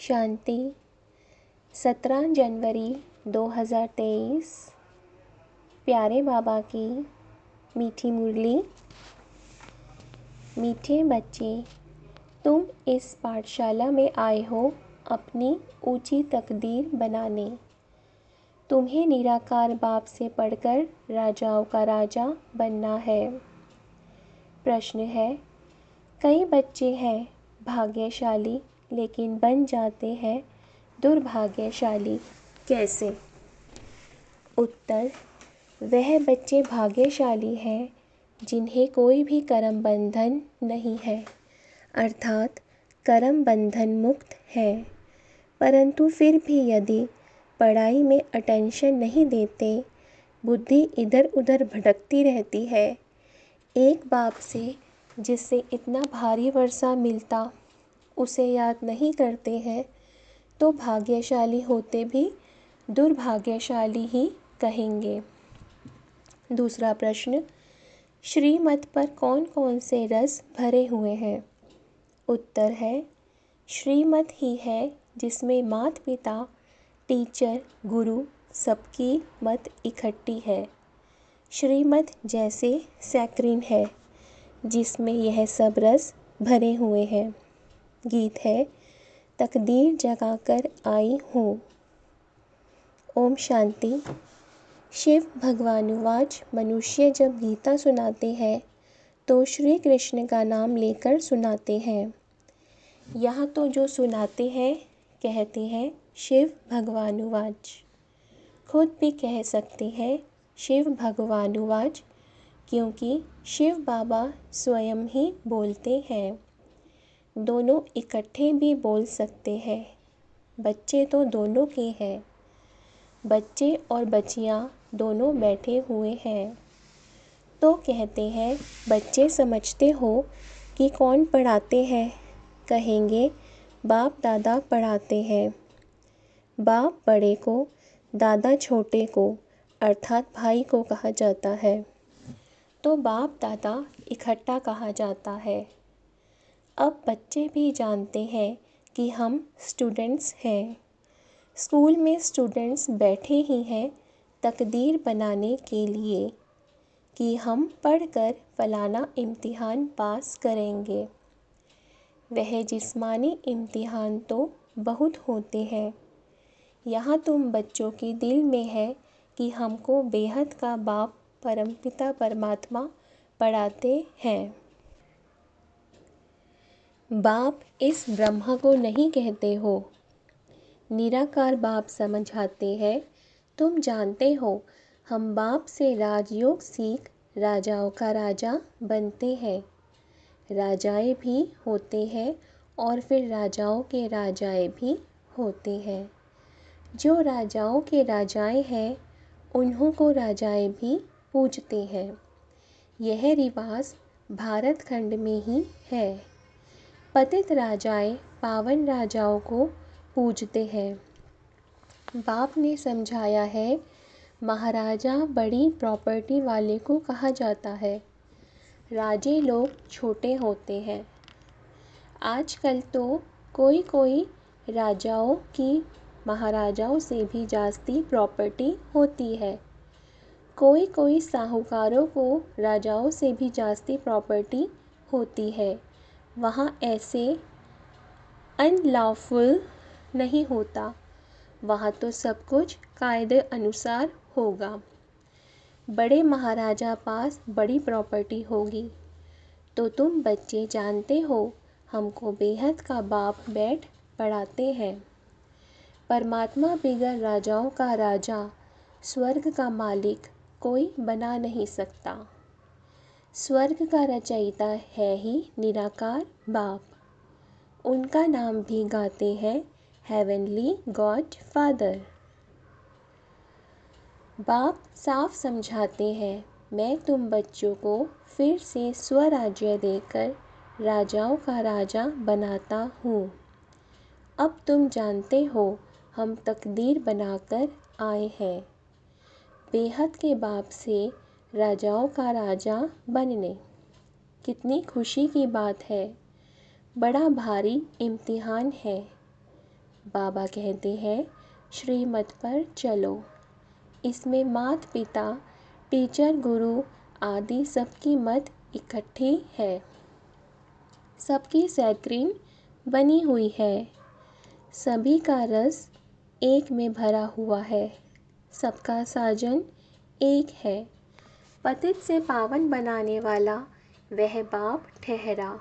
शांति। 17 जनवरी 2023। प्यारे बाबा की मीठी मुरली। मीठे बच्चे, तुम इस पाठशाला में आए हो अपनी ऊंची तकदीर बनाने। तुम्हें निराकार बाप से पढ़कर राजाओं का राजा बनना है। प्रश्न है, कई बच्चे हैं भाग्यशाली लेकिन बन जाते हैं दुर्भाग्यशाली, कैसे? उत्तर, वह बच्चे भाग्यशाली हैं जिन्हें कोई भी कर्म बंधन नहीं है, अर्थात कर्म बंधन मुक्त है। परंतु फिर भी यदि पढ़ाई में अटेंशन नहीं देते, बुद्धि इधर उधर भटकती रहती है, एक बाप से जिससे इतना भारी वर्षा मिलता उसे याद नहीं करते हैं, तो भाग्यशाली होते भी दुर्भाग्यशाली ही कहेंगे। दूसरा प्रश्न, श्रीमत पर कौन कौन से रस भरे हुए हैं? उत्तर है, श्रीमत ही है जिसमें माता पिता, टीचर, गुरु सबकी मत इकट्ठी है। श्रीमत जैसे सैक्रिन है जिसमें यह सब रस भरे हुए हैं। गीत है, तकदीर जगाकर आई हूँ। ओम शांति। शिव भगवानुवाच, मनुष्य जब गीता सुनाते हैं तो श्री कृष्ण का नाम लेकर सुनाते हैं। यहाँ तो जो सुनाते हैं कहते हैं शिव भगवानुवाच। खुद भी कह सकते हैं शिव भगवानुवाच, क्योंकि शिव बाबा स्वयं ही बोलते हैं। दोनों इकट्ठे भी बोल सकते हैं। बच्चे तो दोनों के हैं। बच्चे और बच्चियाँ दोनों बैठे हुए हैं। तो कहते हैं, बच्चे समझते हो कि कौन पढ़ाते हैं? कहेंगे बाप दादा पढ़ाते हैं। बाप बड़े को, दादा छोटे को, अर्थात भाई को कहा जाता है। तो बाप दादा इकट्ठा कहा जाता है। अब बच्चे भी जानते हैं कि हम स्टूडेंट्स हैं। स्कूल में स्टूडेंट्स बैठे ही हैं तकदीर बनाने के लिए कि हम पढ़कर फलाना इम्तिहान पास करेंगे। वह जिस्मानी इम्तिहान तो बहुत होते हैं। यहाँ तुम बच्चों के दिल में है कि हमको बेहद का बाप परमपिता परमात्मा पढ़ाते हैं। बाप इस ब्रह्मा को नहीं कहते हो, निराकार बाप समझाते हैं। तुम जानते हो हम बाप से राजयोग सीख राजाओं का राजा बनते हैं। राजाएं भी होते हैं और फिर राजाओं के राजाएं भी होते हैं। जो राजाओं के राजाएं हैं उन्हों को राजाएं भी पूजते हैं। यह रिवाज भारत खंड में ही है। पतित राजाएं पावन राजाओं को पूजते हैं। बाप ने समझाया है, महाराजा बड़ी प्रॉपर्टी वाले को कहा जाता है। राजे लोग छोटे होते हैं। आजकल तो कोई कोई राजाओं की महाराजाओं से भी जास्ती प्रॉपर्टी होती है। कोई कोई साहूकारों को राजाओं से भी जास्ती प्रॉपर्टी होती है। वहाँ ऐसे अनलॉफुल नहीं होता। वहाँ तो सब कुछ कायदे अनुसार होगा। बड़े महाराजा पास बड़ी प्रॉपर्टी होगी। तो तुम बच्चे जानते हो हमको बेहद का बाप बैठ पढ़ाते हैं। परमात्मा बिगर राजाओं का राजा, स्वर्ग का मालिक कोई बना नहीं सकता। स्वर्ग का रचयिता है ही निराकार बाप। उनका नाम भी गाते हैं हेवनली गॉड फादर। बाप साफ समझाते हैं, मैं तुम बच्चों को फिर से स्वराज्य देकर राजाओं का राजा बनाता हूँ। अब तुम जानते हो हम तकदीर बनाकर आए हैं बेहद के बाप से राजाओं का राजा बनने। कितनी खुशी की बात है। बड़ा भारी इम्तिहान है। बाबा कहते हैं श्रीमत पर चलो। इसमें माता पिता, टीचर, गुरु आदि सबकी मत इकट्ठी है, सबकी सैक्रीन बनी हुई है, सभी का रस एक में भरा हुआ है, सबका साजन एक है। पतित से पावन बनाने वाला वह बाप ठहरा।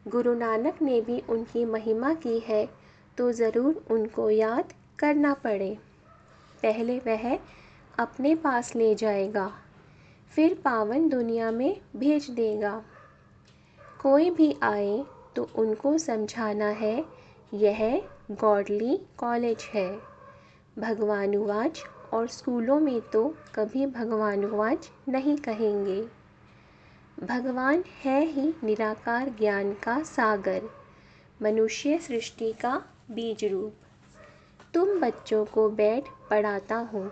गुरु नानक ने भी उनकी महिमा की है तो ज़रूर उनको याद करना पड़े। पहले वह अपने पास ले जाएगा, फिर पावन दुनिया में भेज देगा। कोई भी आए तो उनको समझाना है यह गॉडली कॉलेज है। भगवानुवाच और स्कूलों में तो कभी भगवानुवाच नहीं कहेंगे। भगवान है ही निराकार ज्ञान का सागर, मनुष्य सृष्टि का बीज रूप। तुम बच्चों को बैठ पढ़ाता हूँ,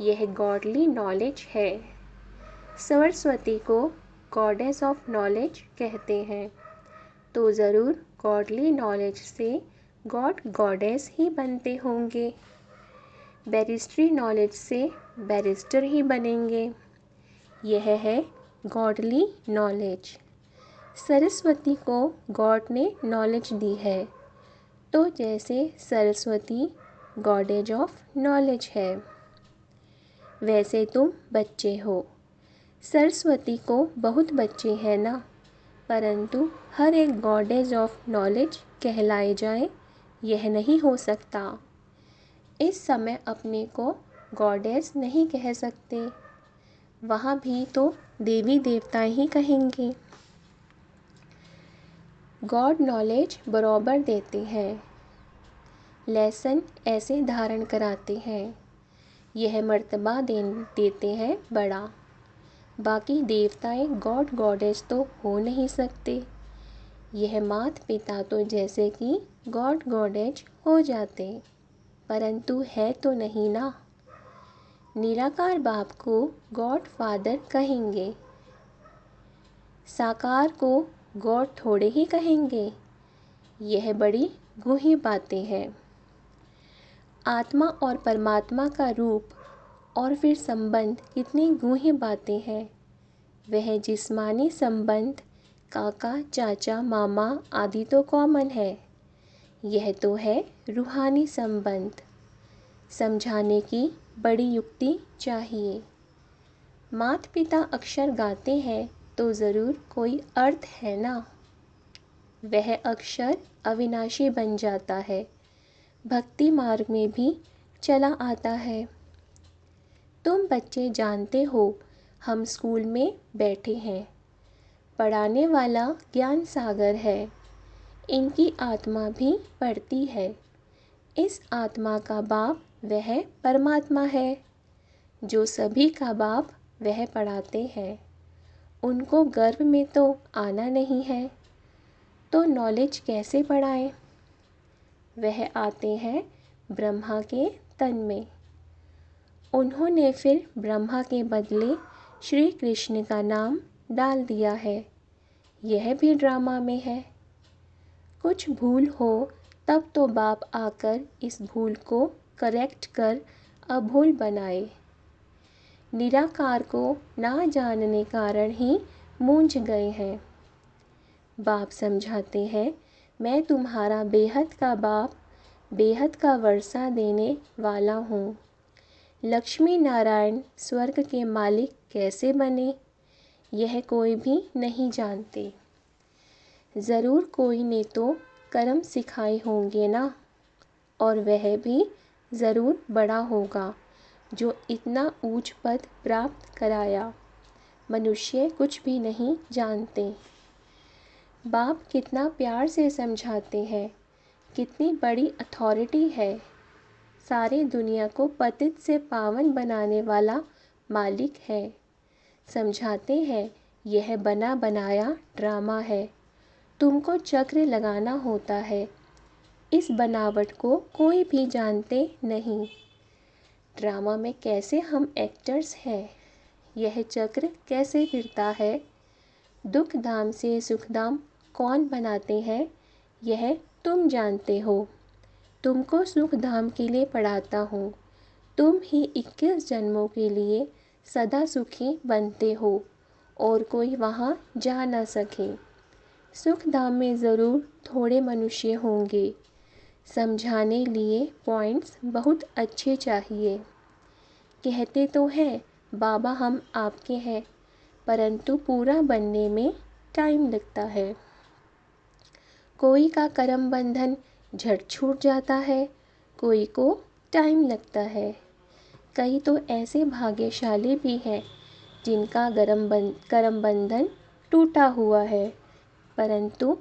यह गॉडली नॉलेज है। सरस्वती को गॉडेस ऑफ नॉलेज कहते हैं, तो ज़रूर गॉडली नॉलेज से गॉड गॉडेस ही बनते होंगे। बैरिस्ट्री नॉलेज से बैरिस्टर ही बनेंगे। यह है गॉडली नॉलेज। सरस्वती को गॉड ने नॉलेज दी है, तो जैसे सरस्वती गॉडेज ऑफ नॉलेज है, वैसे तुम बच्चे हो। सरस्वती को बहुत बच्चे हैं ना, परंतु हर एक गॉडेज ऑफ नॉलेज कहलाए जाए यह नहीं हो सकता। इस समय अपने को गॉडेस नहीं कह सकते, वहाँ भी तो देवी देवता ही कहेंगे। गॉड नॉलेज बराबर देते हैं, लेसन ऐसे धारण कराते हैं, यह मर्तबा देते हैं बड़ा। बाकी देवताएं गॉड गॉडेस तो हो नहीं सकते। यह माता पिता तो जैसे कि गॉड गॉडेज हो जाते, परंतु है तो नहीं ना। निराकार बाप को गॉड फादर कहेंगे, साकार को गॉड थोड़े ही कहेंगे। यह बड़ी गूढ़ी बातें हैं। आत्मा और परमात्मा का रूप और फिर संबंध कितनी गूढ़ी बातें हैं। वह जिस्मानी संबंध काका, चाचा, मामा आदि तो कॉमन है, यह तो है रूहानी संबंध। समझाने की बड़ी युक्ति चाहिए। माता पिता अक्षर गाते हैं तो ज़रूर कोई अर्थ है ना। वह अक्षर अविनाशी बन जाता है, भक्ति मार्ग में भी चला आता है। तुम बच्चे जानते हो हम स्कूल में बैठे हैं, पढ़ाने वाला ज्ञान सागर है, इनकी आत्मा भी पढ़ती है। इस आत्मा का बाप वह परमात्मा है, जो सभी का बाप वह पढ़ाते हैं। उनको गर्भ में तो आना नहीं है, तो नॉलेज कैसे पढ़ाएं? वह आते हैं ब्रह्मा के तन में। उन्होंने फिर ब्रह्मा के बदले श्री कृष्ण का नाम डाल दिया है, यह भी ड्रामा में है। कुछ भूल हो तब तो बाप आकर इस भूल को करेक्ट कर अभूल बनाए। निराकार को ना जानने कारण ही मूंझ गए हैं। बाप समझाते हैं मैं तुम्हारा बेहद का बाप, बेहद का वर्षा देने वाला हूँ। लक्ष्मी नारायण स्वर्ग के मालिक कैसे बने, यह कोई भी नहीं जानते। ज़रूर कोई ने तो कर्म सिखाए होंगे ना, और वह भी ज़रूर बड़ा होगा जो इतना ऊंच पद प्राप्त कराया। मनुष्य कुछ भी नहीं जानते। बाप कितना प्यार से समझाते हैं, कितनी बड़ी अथॉरिटी है। सारी दुनिया को पतित से पावन बनाने वाला मालिक है। समझाते हैं यह बना बनाया ड्रामा है, तुमको चक्र लगाना होता है। इस बनावट को कोई भी जानते नहीं। ड्रामा में कैसे हम एक्टर्स हैं, यह चक्र कैसे फिरता है, दुख धाम से सुख धाम कौन बनाते हैं, यह तुम जानते हो। तुमको सुख धाम के लिए पढ़ाता हूँ। तुम ही 21 जन्मों के लिए सदा सुखी बनते हो और कोई वहाँ जा ना सके। सुख धाम में ज़रूर थोड़े मनुष्य होंगे। समझाने लिए पॉइंट्स बहुत अच्छे चाहिए। कहते तो हैं बाबा हम आपके हैं, परंतु पूरा बनने में टाइम लगता है। कोई का कर्म बंधन झट छूट जाता है, कोई को टाइम लगता है। कई तो ऐसे भाग्यशाली भी हैं जिनका कर्म बंधन टूटा हुआ है, परंतु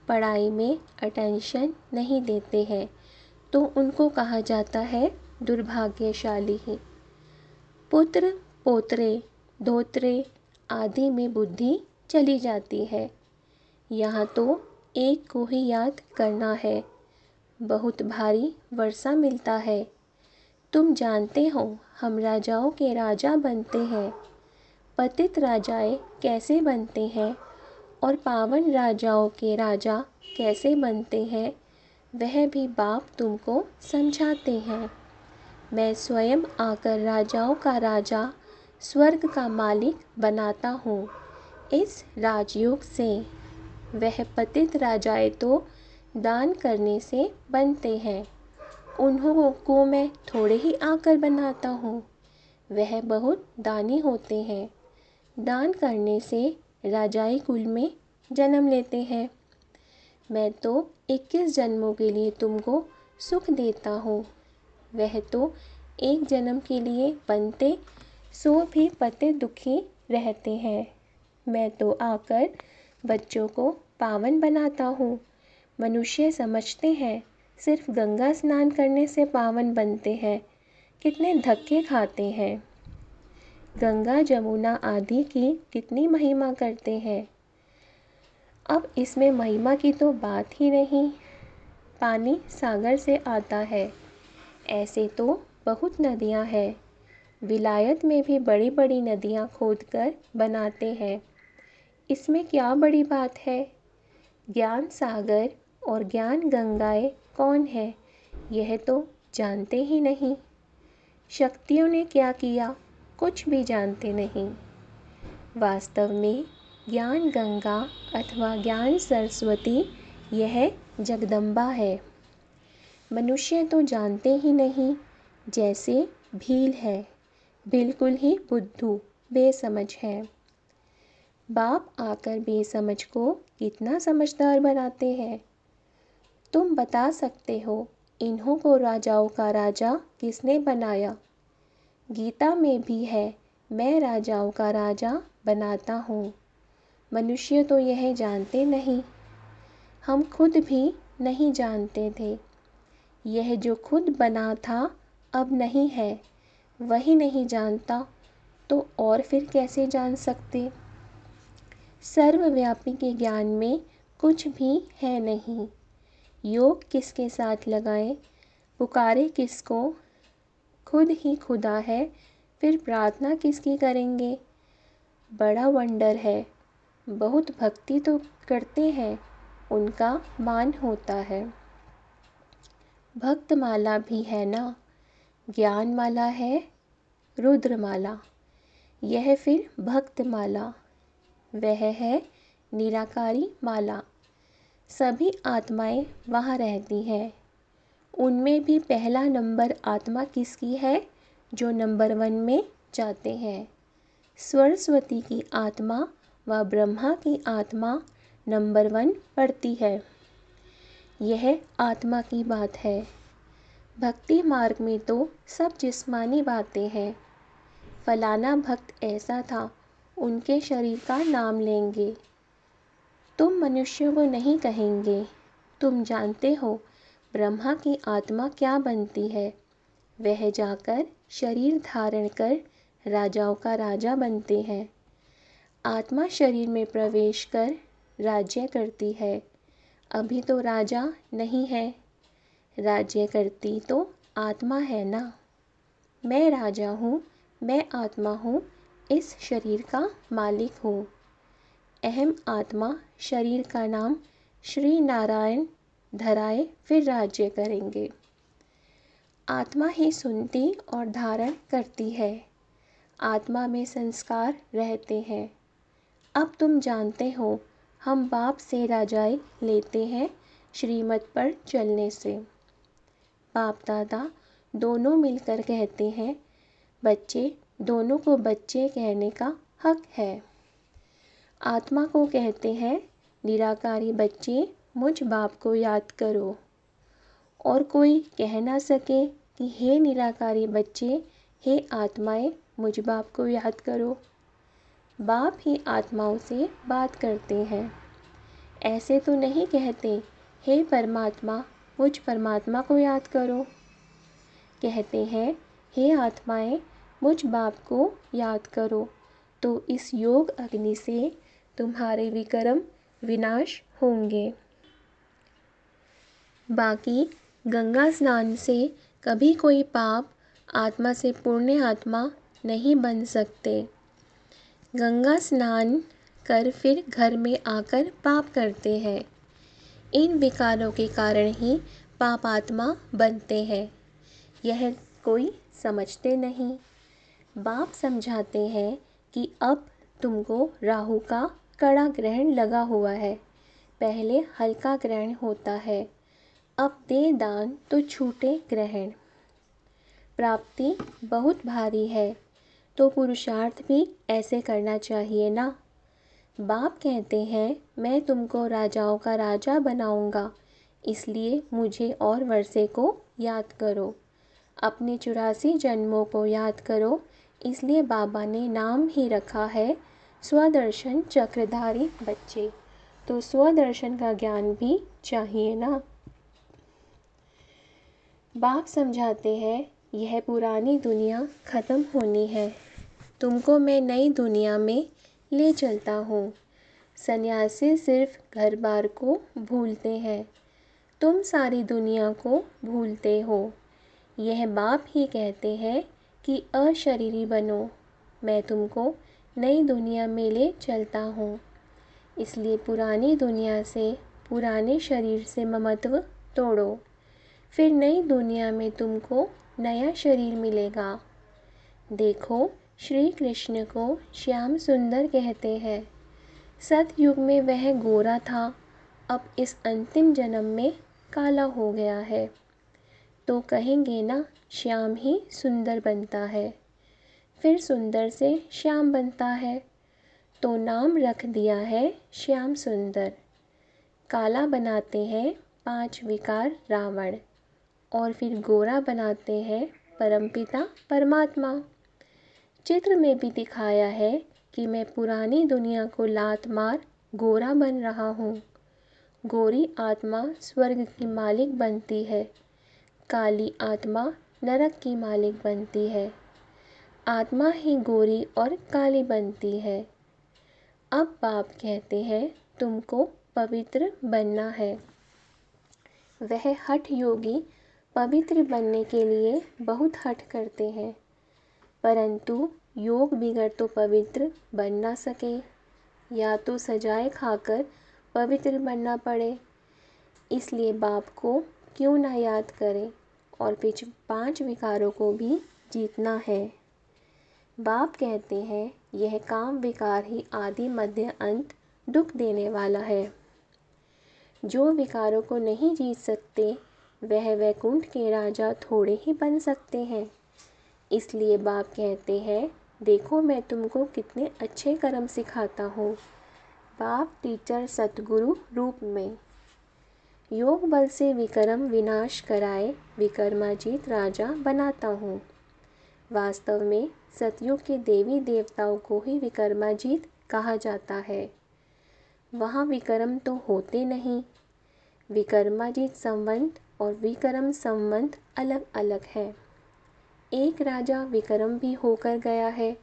पढ़ाई में अटेंशन नहीं देते हैं, तो उनको कहा जाता है दुर्भाग्यशाली ही। पुत्र पोत्रे धोत्रे आदि में बुद्धि चली जाती है। यहाँ तो एक को ही याद करना है। बहुत भारी वर्षा मिलता है। तुम जानते हो हम राजाओं के राजा बनते हैं। पतित राजाएं कैसे बनते हैं और पावन राजाओं के राजा कैसे बनते हैं, वह भी बाप तुमको समझाते हैं। मैं स्वयं आकर राजाओं का राजा, स्वर्ग का मालिक बनाता हूँ इस राजयोग से। वह पतित राजाएं तो दान करने से बनते हैं, उन्हों को मैं थोड़े ही आकर बनाता हूँ। वह बहुत दानी होते हैं। दान करने से राजाई कुल में जन्म लेते हैं। मैं तो 21 जन्मों के लिए तुमको सुख देता हूँ। वह तो एक जन्म के लिए बनते सो भी पति दुखी रहते हैं। मैं तो आकर बच्चों को पावन बनाता हूँ। मनुष्य समझते हैं सिर्फ गंगा स्नान करने से पावन बनते हैं, कितने धक्के खाते हैं। गंगा जमुना आदि की कितनी महिमा करते हैं। अब इसमें महिमा की तो बात ही नहीं। पानी सागर से आता है। ऐसे तो बहुत नदियाँ हैं। विलायत में भी बड़ी बड़ी नदियाँ खोदकर बनाते हैं। इसमें क्या बड़ी बात है। ज्ञान सागर और ज्ञान गंगाएं कौन है, यह तो जानते ही नहीं। शक्तियों ने क्या किया, कुछ भी जानते नहीं। वास्तव में ज्ञान गंगा अथवा ज्ञान सरस्वती यह जगदम्बा है। मनुष्य तो जानते ही नहीं, जैसे भील है, बिल्कुल ही बुद्धू बेसमझ है। बाप आकर बेसमझ को कितना समझदार बनाते हैं। तुम बता सकते हो इन्हों को राजाओं का राजा किसने बनाया। गीता में भी है मैं राजाओं का राजा बनाता हूँ। मनुष्य तो यह जानते नहीं। हम खुद भी नहीं जानते थे। यह जो खुद बना था अब नहीं है, वही नहीं जानता तो और फिर कैसे जान सकते। सर्वव्यापी के ज्ञान में कुछ भी है नहीं। योग किसके साथ लगाएं, पुकारे किसको, खुद ही खुदा है, फिर प्रार्थना किसकी करेंगे। बड़ा वंडर है। बहुत भक्ति तो करते हैं, उनका मान होता है। भक्तमाला भी है ना, ज्ञान माला है, रुद्रमाला, यह फिर भक्तमाला, वह है निराकारी माला। सभी आत्माएं वहाँ रहती हैं। उनमें भी पहला नंबर आत्मा किसकी है, जो नंबर 1 में जाते हैं। सरस्वती की आत्मा व ब्रह्मा की आत्मा नंबर 1 पढ़ती है। यह आत्मा की बात है। भक्ति मार्ग में तो सब जिस्मानी बातें हैं। फलाना भक्त ऐसा था, उनके शरीर का नाम लेंगे। तुम मनुष्यों को नहीं कहेंगे। तुम जानते हो ब्रह्मा की आत्मा क्या बनती है। वह जाकर शरीर धारण कर राजाओं का राजा बनते हैं। आत्मा शरीर में प्रवेश कर राज्य करती है। अभी तो राजा नहीं है, राज्य करती तो आत्मा है ना। मैं राजा हूँ, मैं आत्मा हूँ, इस शरीर का मालिक हूँ। अहम आत्मा शरीर का नाम श्री नारायण धराए फिर राज्य करेंगे। आत्मा ही सुनती और धारण करती है। आत्मा में संस्कार रहते हैं। अब तुम जानते हो, हम बाप से राजाई लेते हैं श्रीमत पर चलने से। बाप दादा दोनों मिलकर कहते हैं, बच्चे दोनों को बच्चे कहने का हक है। आत्मा को कहते हैं, निराकारी बच्चे मुझ बाप को याद करो। और कोई कह ना सके कि हे निराकारी बच्चे, हे आत्माएं मुझ बाप को याद करो। बाप ही आत्माओं से बात करते हैं। ऐसे तो नहीं कहते, हे परमात्मा मुझ परमात्मा को याद करो। कहते हैं, हे आत्माएं मुझ बाप को याद करो, तो इस योग अग्नि से तुम्हारे विकर्म विनाश होंगे। बाकी गंगा स्नान से कभी कोई पाप आत्मा से पुण्य आत्मा नहीं बन सकते। गंगा स्नान कर फिर घर में आकर पाप करते हैं। इन विकारों के कारण ही पाप आत्मा बनते हैं। यह कोई समझते नहीं। बाप समझाते हैं कि अब तुमको राहु का कड़ा ग्रहण लगा हुआ है। पहले हल्का ग्रहण होता है, अब दे दान तो छूटे ग्रहण। प्राप्ति बहुत भारी है, तो पुरुषार्थ भी ऐसे करना चाहिए ना। बाप कहते हैं, मैं तुमको राजाओं का राजा बनाऊंगा, इसलिए मुझे और वर्षे को याद करो। अपने 84 जन्मों को याद करो, इसलिए बाबा ने नाम ही रखा है स्वदर्शन चक्रधारी बच्चे। तो स्वदर्शन का ज्ञान भी चाहिए ना। बाप समझाते हैं, यह पुरानी दुनिया ख़त्म होनी है, तुमको मैं नई दुनिया में ले चलता हूँ। सन्यासी सिर्फ घर बार को भूलते हैं, तुम सारी दुनिया को भूलते हो। यह बाप ही कहते हैं कि अशरीरी बनो, मैं तुमको नई दुनिया में ले चलता हूँ। इसलिए पुरानी दुनिया से, पुराने शरीर से ममत्व तोड़ो, फिर नई दुनिया में तुमको नया शरीर मिलेगा। देखो, श्री कृष्ण को श्याम सुंदर कहते हैं। सतयुग में वह गोरा था, अब इस अंतिम जन्म में काला हो गया है। तो कहेंगे ना, श्याम ही सुंदर बनता है। फिर सुंदर से श्याम बनता है, तो नाम रख दिया है श्याम सुंदर। काला बनाते हैं 5 विकार रावण, और फिर गोरा बनाते हैं परमपिता परमात्मा। चित्र में भी दिखाया है कि मैं पुरानी दुनिया को लात मार गोरा बन रहा हूँ। गोरी आत्मा स्वर्ग की मालिक बनती है, काली आत्मा नरक की मालिक बनती है। आत्मा ही गोरी और काली बनती है। अब बाप कहते हैं, तुमको पवित्र बनना है। वह हठ योगी पवित्र बनने के लिए बहुत हठ करते हैं, परंतु योग बिगड़ तो पवित्र बन ना सके, या तो सजाए खाकर पवित्र बनना पड़े। इसलिए बाप को क्यों ना याद करें और 5 विकारों को भी जीतना है। बाप कहते हैं, यह काम विकार ही आदि मध्य अंत दुख देने वाला है। जो विकारों को नहीं जीत सकते, वह वैकुंठ के राजा थोड़े ही बन सकते हैं। इसलिए बाप कहते हैं, देखो मैं तुमको कितने अच्छे कर्म सिखाता हूँ। बाप टीचर सतगुरु रूप में योग बल से विकर्म विनाश कराए विकर्माजीत राजा बनाता हूँ। वास्तव में सतयुग के देवी देवताओं को ही विकर्माजीत कहा जाता है। वहाँ विकर्म तो होते नहीं। विकर्माजीत संवत और विकर्म संवत अलग अलग है। एक राजा विकर्म भी होकर गया है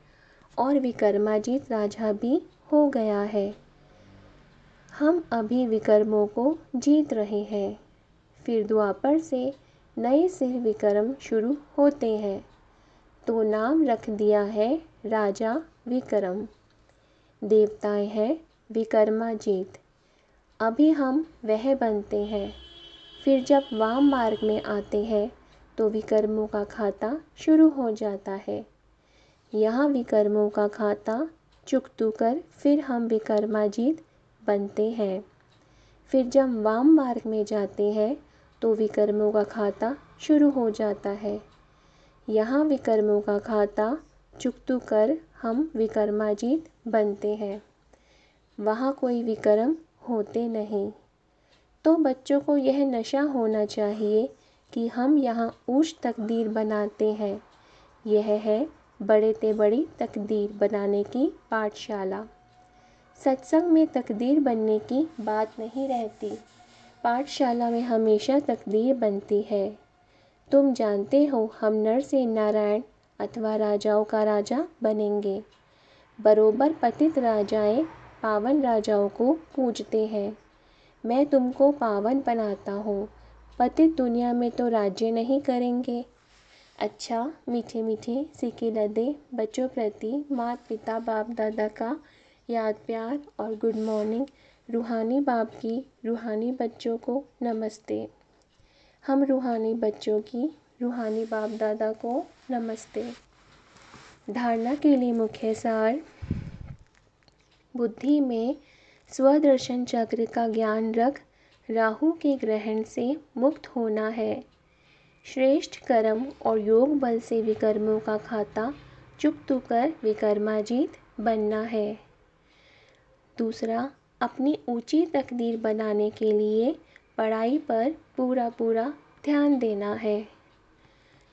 और विकर्माजीत राजा भी हो गया है। हम अभी विकर्मों को जीत रहे हैं, फिर द्वापर से नए सिर विकर्म शुरू होते हैं, तो नाम रख दिया है राजा विकर्म। देवताएं हैं विकर्माजीत। अभी हम वह बनते हैं, फिर जब वाम मार्ग में आते हैं तो विकर्मों का खाता शुरू हो जाता है। यहाँ विकर्मों का खाता चुकतू कर फिर हम विकर्माजीत बनते हैं। फिर जब वाम मार्ग में जाते हैं तो विकर्मों का खाता शुरू हो जाता है। यहाँ विकर्मों का खाता चुकतू कर हम विकर्माजीत बनते हैं। वहाँ कोई विकर्म होते नहीं। तो बच्चों को यह नशा होना चाहिए कि हम यहाँ ऊंच तकदीर बनाते हैं। यह है बड़े ते बड़ी तकदीर बनाने की पाठशाला। सत्संग में तकदीर बनने की बात नहीं रहती। पाठशाला में हमेशा तकदीर बनती है। तुम जानते हो हम नर से नारायण अथवा राजाओं का राजा बनेंगे। बरोबर पतित राजाएं पावन राजाओं को पूजते हैं। मैं तुमको पावन बनाता हूँ। पतित दुनिया में तो राज्य नहीं करेंगे। अच्छा, मीठे मीठे सिक्के लदे बच्चों प्रति माता पिता बाप दादा का याद प्यार और गुड मॉर्निंग। रूहानी बाप की रूहानी बच्चों को नमस्ते। हम रूहानी बच्चों की रूहानी बाप दादा को नमस्ते। धारणा के लिए मुख्य सार। बुद्धि में स्वदर्शन चक्र का ज्ञान रख राहु के ग्रहण से मुक्त होना है। श्रेष्ठ कर्म और योग बल से विकर्मों का खाता चुकतू कर विकर्माजीत बनना है। दूसरा, अपनी ऊंची तकदीर बनाने के लिए पढ़ाई पर पूरा पूरा ध्यान देना है।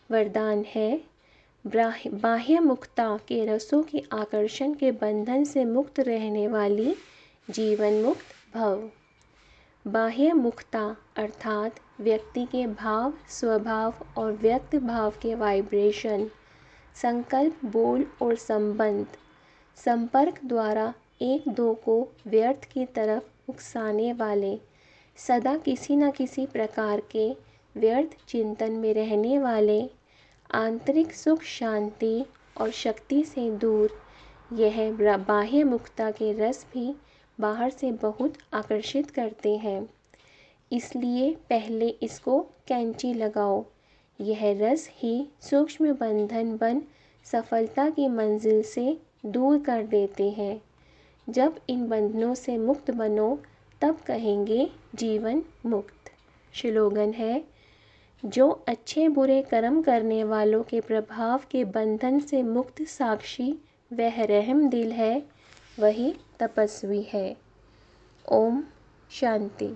वरदान है बाह्य मुक्ता के रसों के आकर्षण के बंधन से मुक्त रहने वाली जीवन मुक्त भव। बाह्य मुक्ता अर्थात व्यक्ति के भाव स्वभाव और व्यक्त भाव के वाइब्रेशन, संकल्प बोल और संपर्क द्वारा एक दो को व्यर्थ की तरफ उकसाने वाले, सदा किसी न किसी प्रकार के व्यर्थ चिंतन में रहने वाले, आंतरिक सुख शांति और शक्ति से दूर, यह बाह्य मुक्ता के रस भी बाहर से बहुत आकर्षित करते हैं। इसलिए पहले इसको कैंची लगाओ। यह रस ही सूक्ष्म बंधन बन सफलता की मंजिल से दूर कर देते हैं। जब इन बंधनों से मुक्त बनो तब कहेंगे जीवन मुक्त। स्लोगन है, जो अच्छे बुरे कर्म करने वालों के प्रभाव के बंधन से मुक्त साक्षी वह रहम दिल है, वही तपस्वी है। ओम शांति।